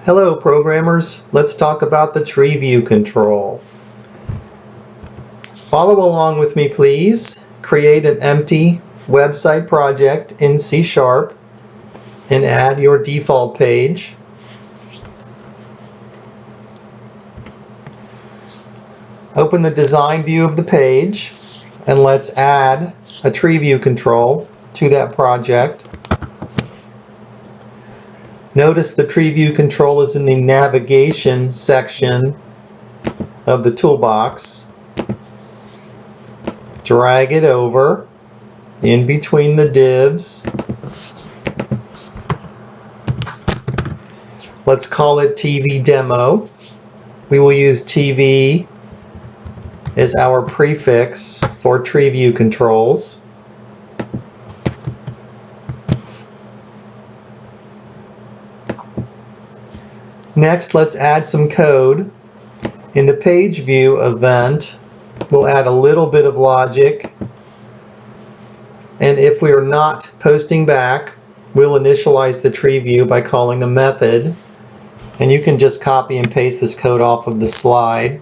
Hello programmers, let's talk about the TreeView control. Follow along with me please. Create an empty website project in C# and add your default page. Open the design view of the page and let's add a TreeView control to that project. Notice the TreeView control is in the navigation section of the toolbox. Drag it over in between the divs. Let's call it TV demo. We will use TV as our prefix for TreeView controls. Next, let's add some code. In the page view event, we'll add a little bit of logic. And if we are not posting back, we'll initialize the TreeView by calling a method. And you can just copy and paste this code off of the slide.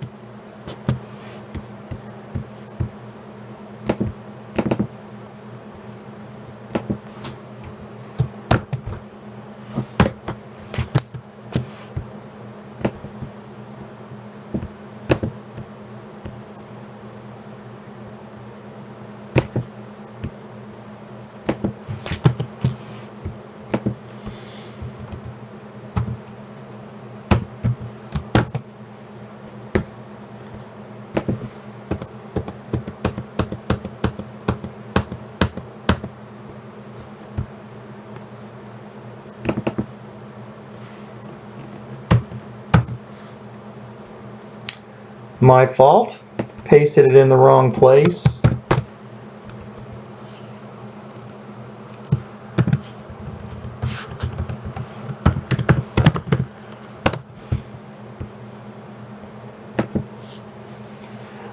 My fault, pasted it in the wrong place.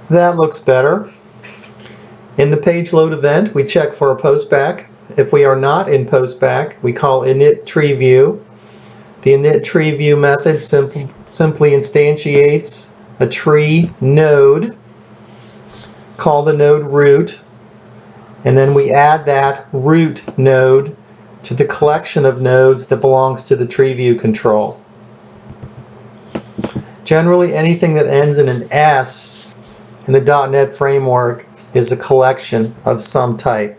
That looks better. In the page load event, we check for a postback. If we are not in postback, we call init TreeView. The init TreeView method simply instantiates a tree node, call the node root, and then we add that root node to the collection of nodes that belongs to the TreeView control. Generally, anything that ends in an S in the .NET framework is a collection of some type.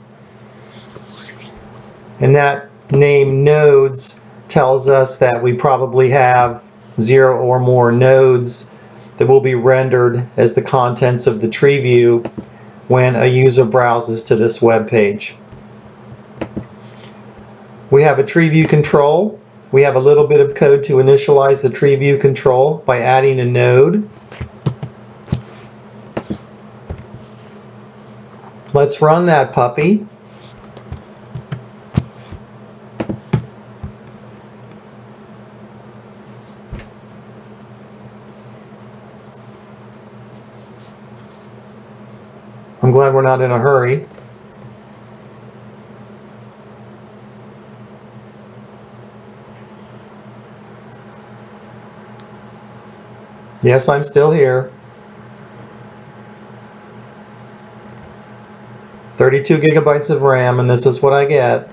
And that name nodes tells us that we probably have 0 or more nodes that will be rendered as the contents of the TreeView when a user browses to this web page. We have a TreeView control. We have a little bit of code to initialize the TreeView control by adding a node. Let's run that puppy. I'm glad we're not in a hurry. Yes, I'm still here. 32 gigabytes of RAM, and this is what I get.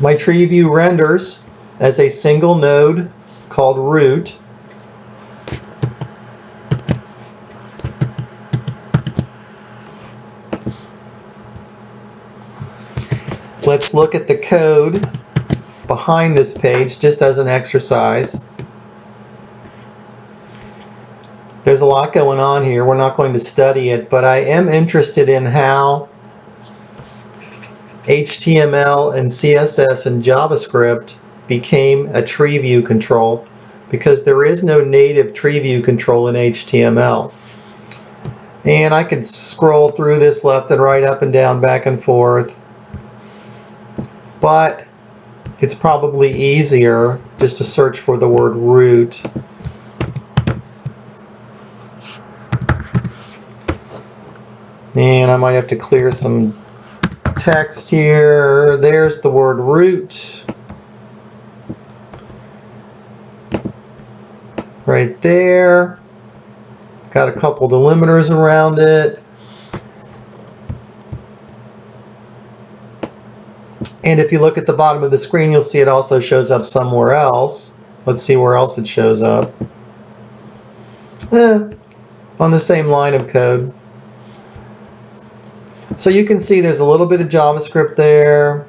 My TreeView renders as a single node called root. Let's look at the code behind this page just as an exercise. There's a lot going on here. We're not going to study it, but I am interested in how HTML and CSS and JavaScript became a TreeView control, because there is no native TreeView control in HTML. And I could scroll through this left and right, up and down, back and forth, but it's probably easier just to search for the word root. And I might have to clear some text here. There's the word root. Right there. Got a couple delimiters around it. And if you look at the bottom of the screen, you'll see it also shows up somewhere else. Let's see where else it shows up. On the same line of code. So you can see there's a little bit of JavaScript there.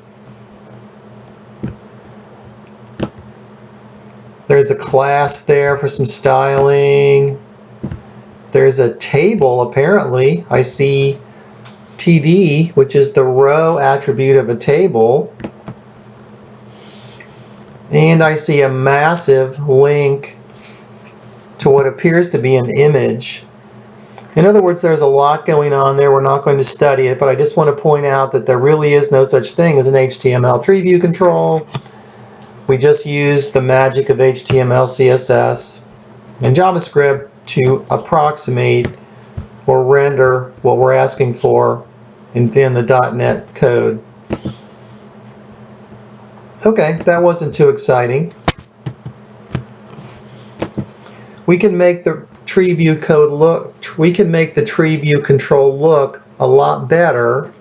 There's a class there for some styling. There's a table, apparently. I see TD, which is the row attribute of a table. And I see a massive link to what appears to be an image. In other words, there's a lot going on there. We're not going to study it, but I just want to point out that there really is no such thing as an HTML TreeView control. We just use the magic of HTML, CSS, and JavaScript to approximate or render what we're asking for in the .NET code. Okay, that wasn't too exciting. We can make the TreeView code look, we can make the TreeView control look a lot better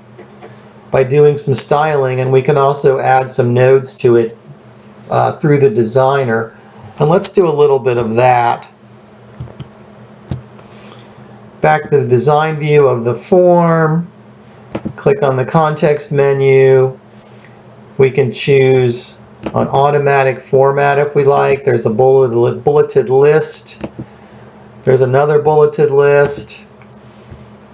by doing some styling, and we can also add some nodes to it through the designer. And let's do a little bit of that. Back to the design view of the form, click on the context menu. We can choose an automatic format if we like. There's a bulleted list. There's another bulleted list.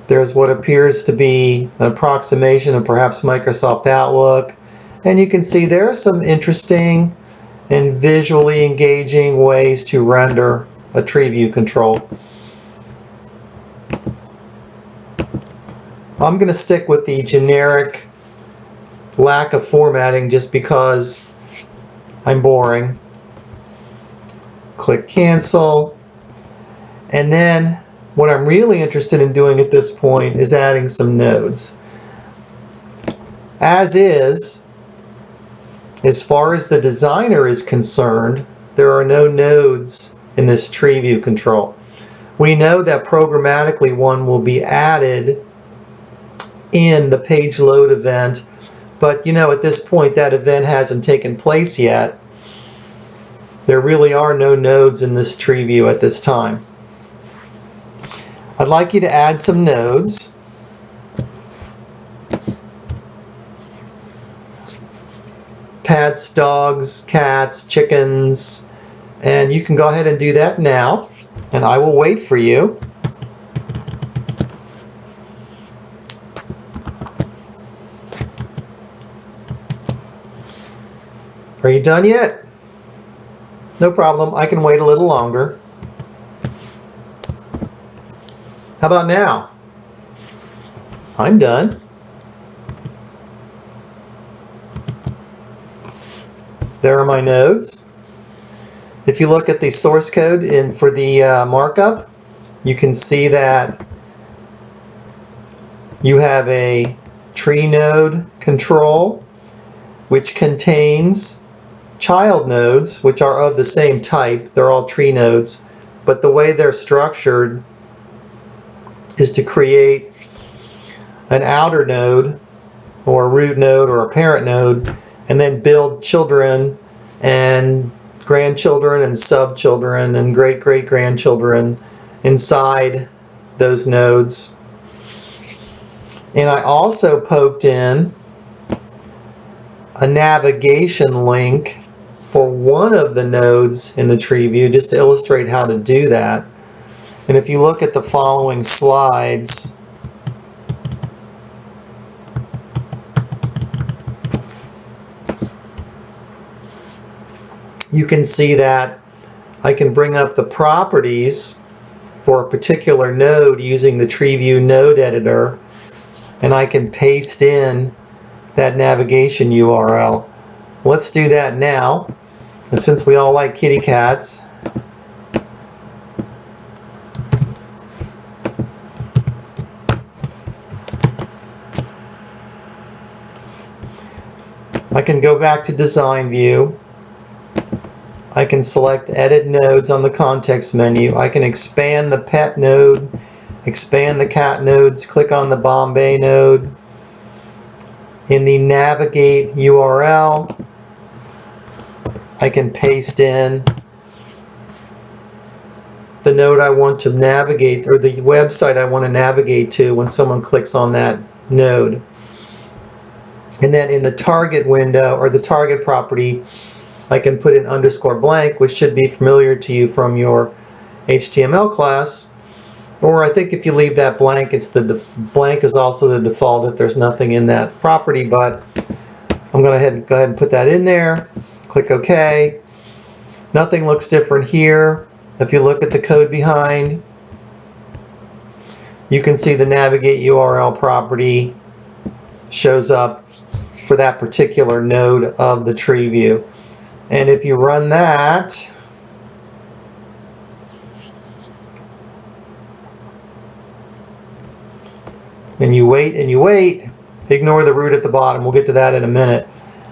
There's what appears to be an approximation of perhaps Microsoft Outlook. And you can see there are some interesting and visually engaging ways to render a TreeView control. I'm going to stick with the generic lack of formatting just because I'm boring. Click cancel. And then what I'm really interested in doing at this point is adding some nodes. As far as the designer is concerned, there are no nodes in this TreeView control. We know that programmatically one will be added in the page load event, but you know, at this point that event hasn't taken place yet. There really are no nodes in this TreeView at this time. I'd like you to add some nodes. Pets, dogs, cats, chickens, and you can go ahead and do that now, and I will wait for you. Are you done yet? No problem, I can wait a little longer. How about now? I'm done. There are my nodes. If you look at the source code for the markup, you can see that you have a tree node control which contains child nodes which are of the same type. They're all tree nodes, but the way they're structured is to create an outer node or a root node or a parent node, and then build children and grandchildren and subchildren and great-great-grandchildren inside those nodes. And I also poked in a navigation link for one of the nodes in the TreeView just to illustrate how to do that. And if you look at the following slides, you can see that I can bring up the properties for a particular node using the TreeView node editor, and I can paste in that navigation URL. Let's do that now. And since we all like kitty cats, I can go back to design view. I can select edit nodes on the context menu. I can expand the pet node, expand the cat nodes, click on the Bombay node. In the navigate URL, I can paste in the node I want to navigate, or the website I want to navigate to when someone clicks on that node. And then in the target window, or the target property, I can put in _blank, which should be familiar to you from your HTML class. Or I think if you leave that blank, blank is also the default if there's nothing in that property, but I'm going to go ahead and put that in there. Click OK. Nothing looks different here. If you look at the code behind, you can see the navigate URL property shows up for that particular node of the TreeView. And if you run that, and you wait and you wait, ignore the root at the bottom. We'll get to that in a minute.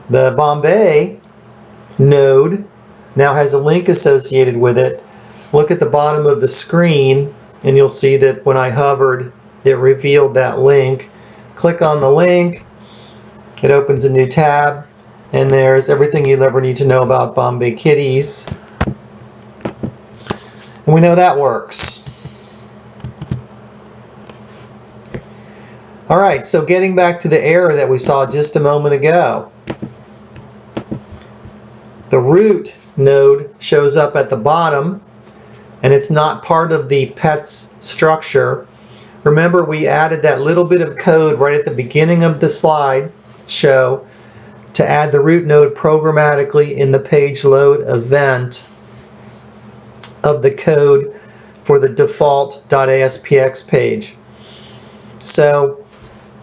The Bombay node now has a link associated with it. Look at the bottom of the screen and you'll see that when I hovered, it revealed that link. Click on the link, it opens a new tab, and there's everything you'll ever need to know about Bombay kitties. And we know that works. Alright, so getting back to the error that we saw just a moment ago. The root node shows up at the bottom, and it's not part of the pets structure. Remember, we added that little bit of code right at the beginning of the slide show to add the root node programmatically in the page load event of the code for the default.aspx page. So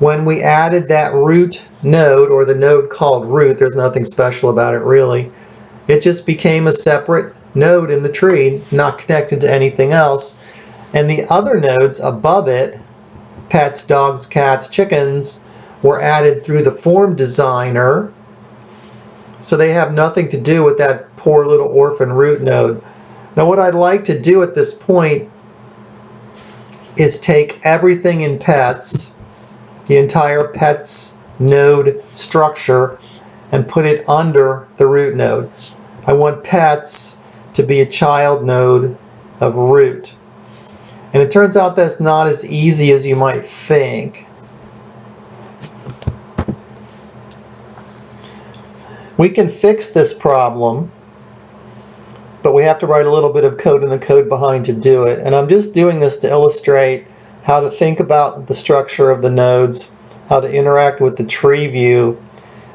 when we added that root node, or the node called root, there's nothing special about it really. It just became a separate node in the tree, not connected to anything else. And the other nodes above it, pets, dogs, cats, chickens, were added through the form designer. So they have nothing to do with that poor little orphan root node. Now what I'd like to do at this point is take everything in pets, the entire pets node structure, and put it under the root node. I want pets to be a child node of root. And it turns out that's not as easy as you might think. We can fix this problem, but we have to write a little bit of code in the code behind to do it. And I'm just doing this to illustrate how to think about the structure of the nodes, how to interact with the tree view,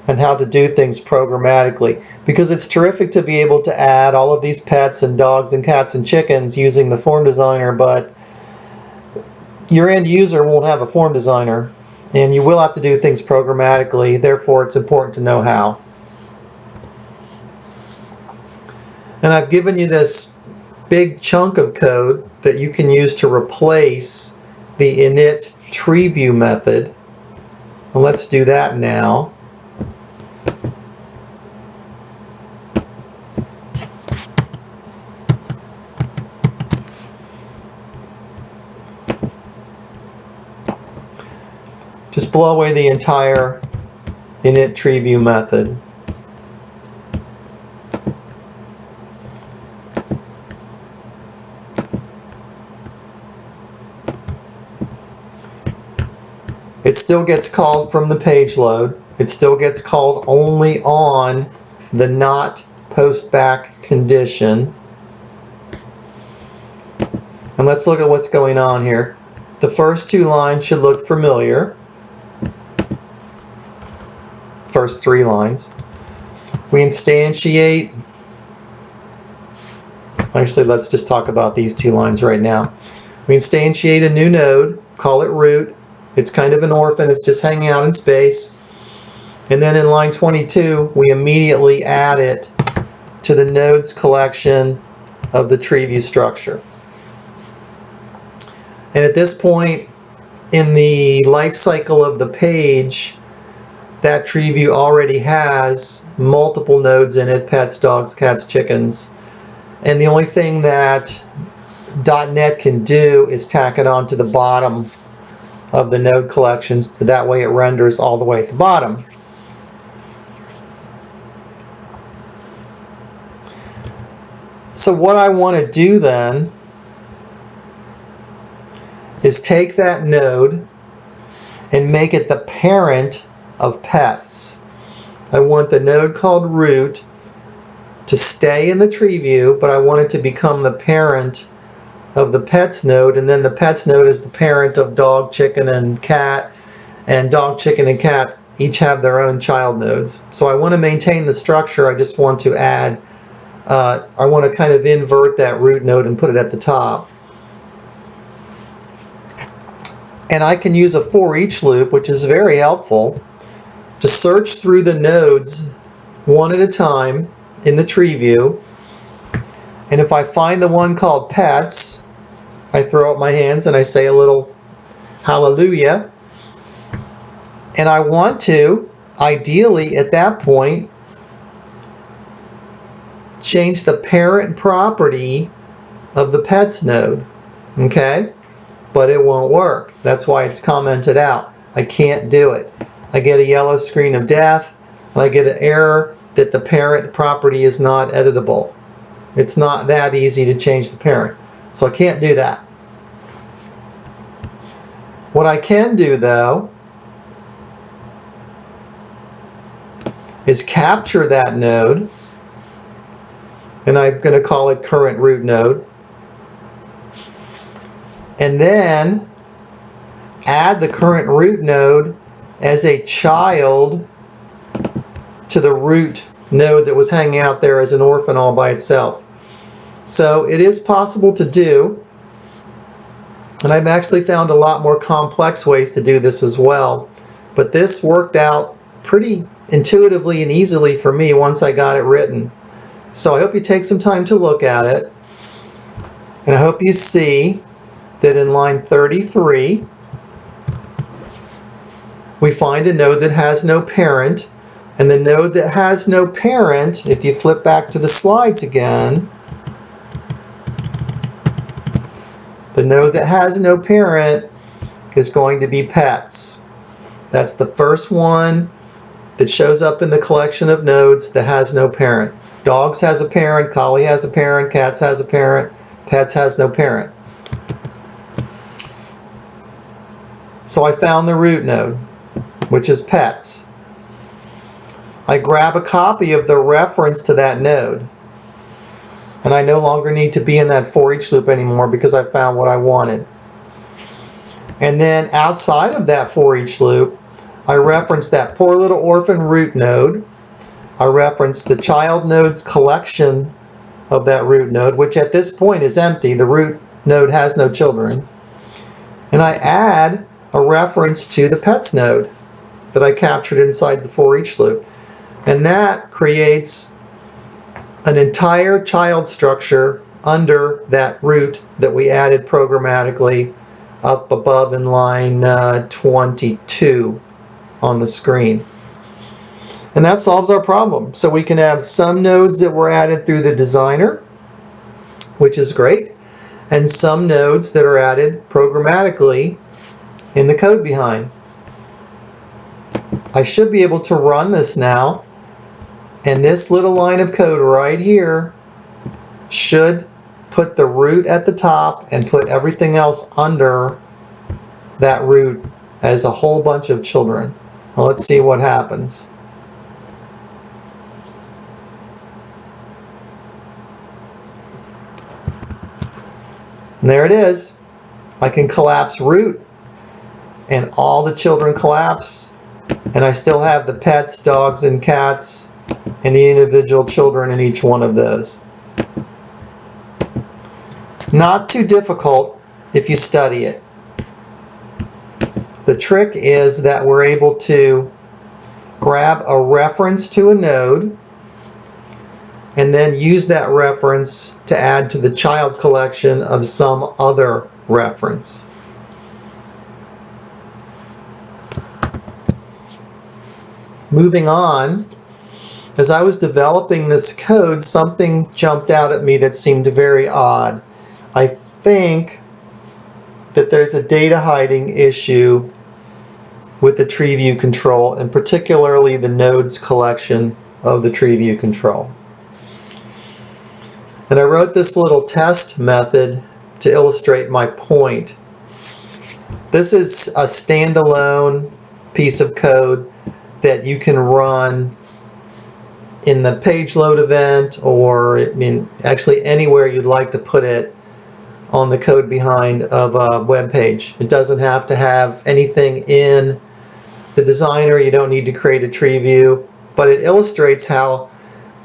and how to do things programmatically. Because it's terrific to be able to add all of these pets and dogs and cats and chickens using the form designer, but your end user won't have a form designer, and you will have to do things programmatically. Therefore, it's important to know how. And I've given you this big chunk of code that you can use to replace the init TreeView method. And let's do that now. Just blow away the entire init TreeView method. It still gets called from the page load. It still gets called only on the not post back condition. And let's look at what's going on here. The first two lines should look familiar. First three lines. We instantiate. Actually, let's just talk about these two lines right now. We instantiate a new node, call it root. It's kind of an orphan, it's just hanging out in space. And then in line 22, we immediately add it to the nodes collection of the TreeView structure. And at this point in the life cycle of the page, that TreeView already has multiple nodes in it: pets, dogs, cats, chickens. And the only thing that .NET can do is tack it onto the bottom of the node collection, so that way it renders all the way at the bottom. So what I want to do then is take that node and make it the parent of pets. I want the node called root to stay in the TreeView, but I want it to become the parent of the pets node, and then the pets node is the parent of dog, chicken, and cat, and dog, chicken, and cat each have their own child nodes. So I want to maintain the structure. I just want to add, I want to kind of invert that root node and put it at the top. And I can use a for each loop, which is very helpful, to search through the nodes one at a time in the TreeView. And if I find the one called pets, I throw up my hands and I say a little hallelujah. And I want to, ideally at that point, change the parent property of the pets node. Okay? But it won't work. That's why it's commented out. I can't do it. I get a yellow screen of death, and I get an error that the parent property is not editable. It's not that easy to change the parent. So I can't do that. What I can do, though, is capture that node, and I'm going to call it current root node, and then add the current root node as a child to the root node that was hanging out there as an orphan all by itself. So it is possible to do, and I've actually found a lot more complex ways to do this as well, but this worked out pretty intuitively and easily for me once I got it written. So I hope you take some time to look at it, and I hope you see that in line 33 we find a node that has no parent, and the node that has no parent, if you flip back to the slides again, the node that has no parent is going to be pets. That's the first one that shows up in the collection of nodes that has no parent. Dogs has a parent, collie has a parent, cats has a parent, pets has no parent. So I found the root node, which is pets. I grab a copy of the reference to that node, and I no longer need to be in that for each loop anymore because I found what I wanted. And then outside of that for each loop, I reference that poor little orphan root node. I reference the child nodes collection of that root node, which at this point is empty. The root node has no children. And I add a reference to the pets node that I captured inside the for each loop. And that creates an entire child structure under that root that we added programmatically up above in line 22 on the screen. And that solves our problem. So we can have some nodes that were added through the designer, which is great, and some nodes that are added programmatically in the code behind. I should be able to run this now, and this little line of code right here should put the root at the top and put everything else under that root as a whole bunch of children. Well, let's see what happens. And there it is. I can collapse root, and all the children collapse, and I still have the pets, dogs, and cats, and the individual children in each one of those. Not too difficult if you study it. The trick is that we're able to grab a reference to a node and then use that reference to add to the child collection of some other reference. Moving on, as I was developing this code, something jumped out at me that seemed very odd. I think that there's a data hiding issue with the TreeView control, and particularly the nodes collection of the TreeView control. And I wrote this little test method to illustrate my point. This is a standalone piece of code that you can run in the page load event, or actually anywhere you'd like to put it on the code behind of a web page. It doesn't have to have anything in the designer. You don't need to create a TreeView, but it illustrates how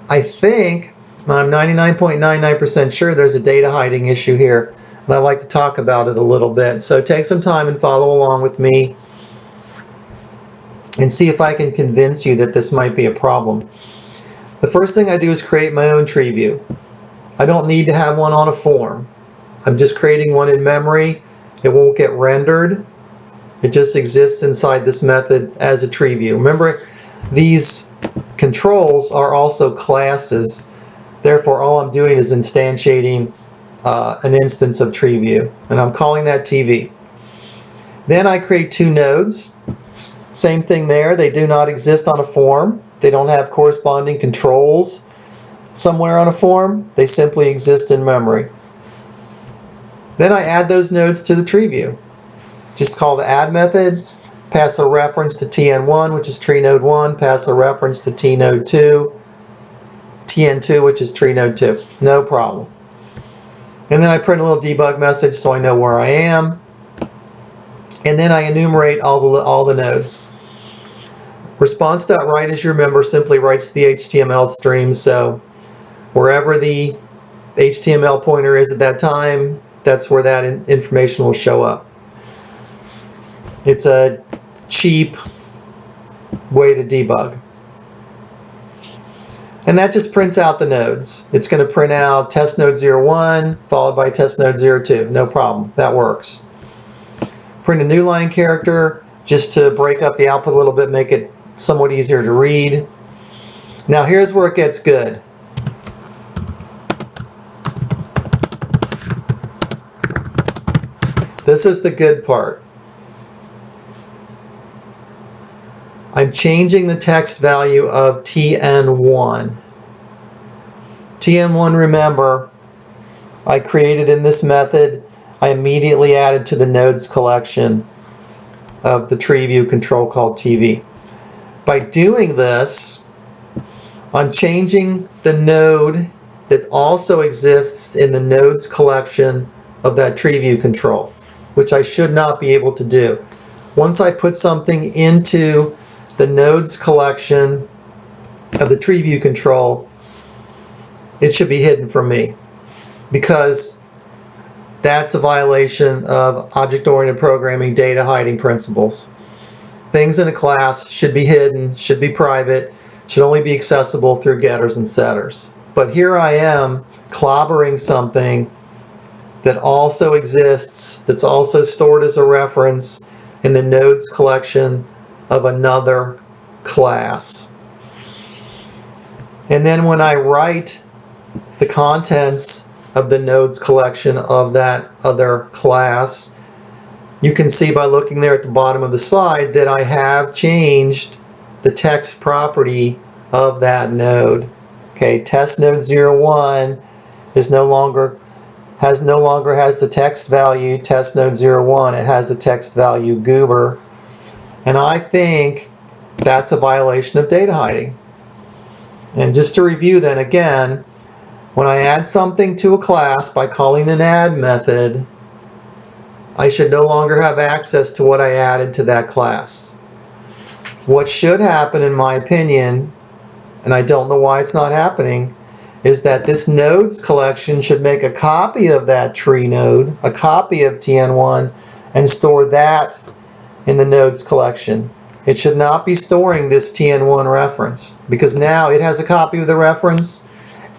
I think, I'm 99.99% sure there's a data hiding issue here, and I'd like to talk about it a little bit. So take some time and follow along with me and see if I can convince you that this might be a problem. The first thing I do is create my own TreeView. I don't need to have one on a form. I'm just creating one in memory. It won't get rendered. It just exists inside this method as a TreeView. Remember, these controls are also classes. Therefore, all I'm doing is instantiating an instance of TreeView, and I'm calling that TV. Then I create two nodes. Same thing there. They do not exist on a form. They don't have corresponding controls somewhere on a form. They simply exist in memory. Then I add those nodes to the TreeView. Just call the add method, pass a reference to TN1, which is tree node 1, pass a reference to TN2, which is tree node 2. No problem. And then I print a little debug message so I know where I am. And then I enumerate all the nodes. Response.write, as you remember, simply writes the HTML stream. So wherever the HTML pointer is at that time, that's where that information will show up. It's a cheap way to debug. And that just prints out the nodes. It's going to print out test node 01 followed by test node 02. No problem. That works. Print a new line character just to break up the output a little bit, make it somewhat easier to read. Now here's where it gets good. This is the good part. I'm changing the text value of TN1. TN1, remember, I created in this method. I immediately added to the nodes collection of the TreeView control called TV. By doing this, I'm changing the node that also exists in the nodes collection of that TreeView control, which I should not be able to do. Once I put something into the nodes collection of the TreeView control, it should be hidden from me, because that's a violation of object-oriented programming data hiding principles. Things in a class should be hidden, should be private, should only be accessible through getters and setters. But here I am clobbering something that also exists, that's also stored as a reference in the nodes collection of another class. And then when I write the contents of the nodes collection of that other class, you can see by looking there at the bottom of the slide that I have changed the text property of that node. Okay, test node 01 is no longer has the text value test node 01. It has the text value goober. And I think that's a violation of data hiding. And just to review then again, when I add something to a class by calling an add method, I should no longer have access to what I added to that class. What should happen, in my opinion, and I don't know why it's not happening, is that this nodes collection should make a copy of that tree node, a copy of TN1, and store that in the nodes collection. It should not be storing this TN1 reference, because now it has a copy of the reference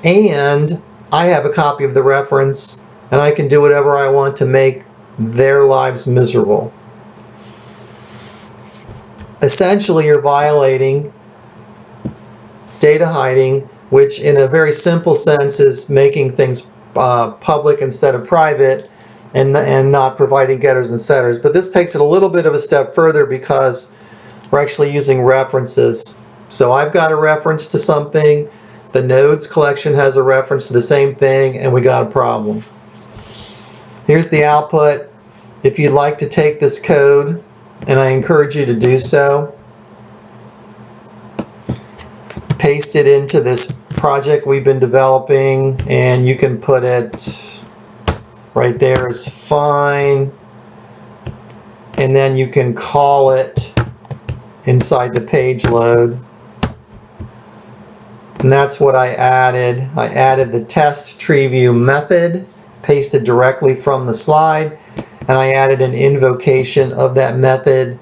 and I have a copy of the reference, and I can do whatever I want to make their lives miserable. Essentially, you're violating data hiding, which in a very simple sense is making things public instead of private, and not providing getters and setters. But this takes it a little bit of a step further because we're actually using references. So I've got a reference to something, the nodes collection has a reference to the same thing, and we got a problem. Here's the output. If you'd like to take this code, and I encourage you to do so, paste it into this project we've been developing, and you can put it right there is fine, and then you can call it inside the page load, and that's what I added. I added the test TreeView method, pasted directly from the slide, and I added an invocation of that method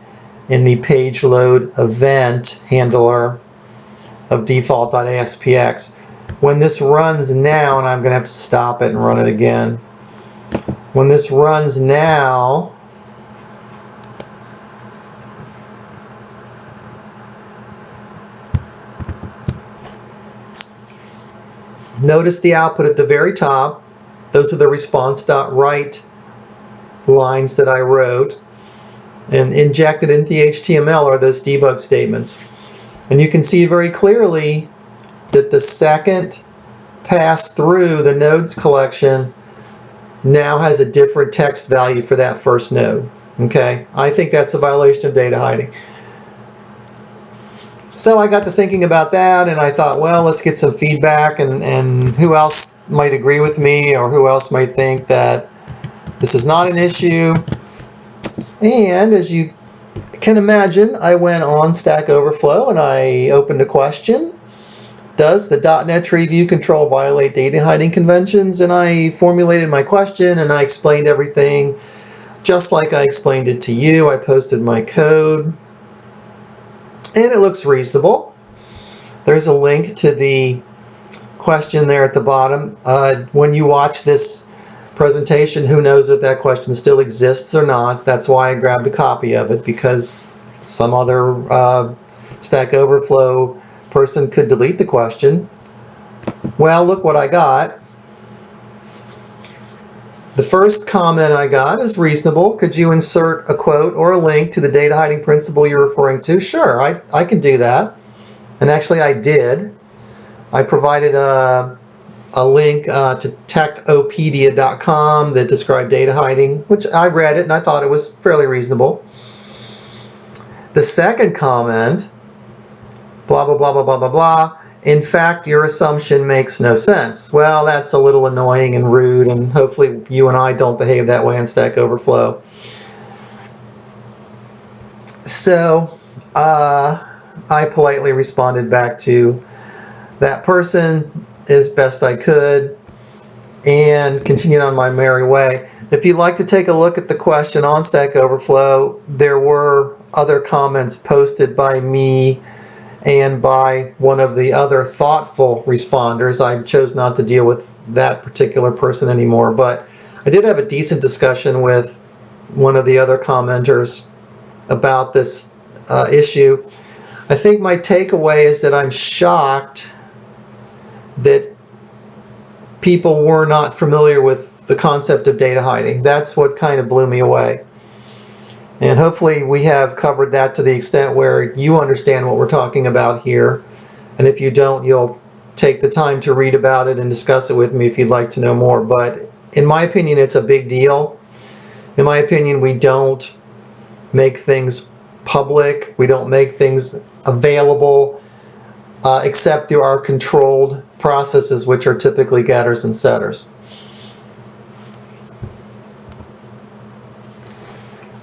in the page load event handler of default.aspx. When this runs now, and I'm going to have to stop it and run it again. When this runs now, notice the output at the very top. Those are the response.write lines that I wrote, and injected into the HTML are those debug statements. And you can see very clearly that the second pass through the nodes collection now has a different text value for that first node. Okay, I think that's a violation of data hiding. So I got to thinking about that, and I thought, well, let's get some feedback, and who else might agree with me, or who else might think that this is not an issue. And as you can imagine, I went on StackOverflow and I opened a question. Does the .NET TreeView control violate data hiding conventions? And I formulated my question, and I explained everything just like I explained it to you. I posted my code, and it looks reasonable. There's a link to the question there at the bottom. When you watch this presentation, who knows if that question still exists or not. That's why I grabbed a copy of it, because some other StackOverflow person could delete the question. Well, look what I got. The first comment I got is reasonable. Could you insert a quote or a link to the data hiding principle you're referring to? Sure, I can do that. And actually I did. I provided a link to techopedia.com that described data hiding, which I read it and I thought it was fairly reasonable. The second comment, blah, blah, blah, blah, blah, blah, blah. In fact, your assumption makes no sense. Well, that's a little annoying and rude, and hopefully you and I don't behave that way on StackOverflow. So I politely responded back to that person as best I could and continued on my merry way. If you'd like to take a look at the question on StackOverflow, there were other comments posted by me and by one of the other thoughtful responders. I chose not to deal with that particular person anymore, but I did have a decent discussion with one of the other commenters about this issue. I think my takeaway is that I'm shocked that people were not familiar with the concept of data hiding. That's what kind of blew me away. And hopefully we have covered that to the extent where you understand what we're talking about here. And if you don't, you'll take the time to read about it and discuss it with me if you'd like to know more. But in my opinion, it's a big deal. In my opinion, we don't make things public. We don't make things available except through our controlled processes, which are typically getters and setters.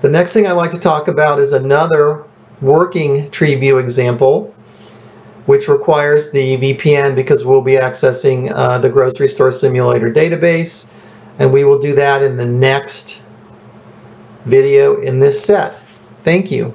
The next thing I'd like to talk about is another working TreeView example, which requires the VPN because we'll be accessing the grocery store simulator database, and we will do that in the next video in this set. Thank you.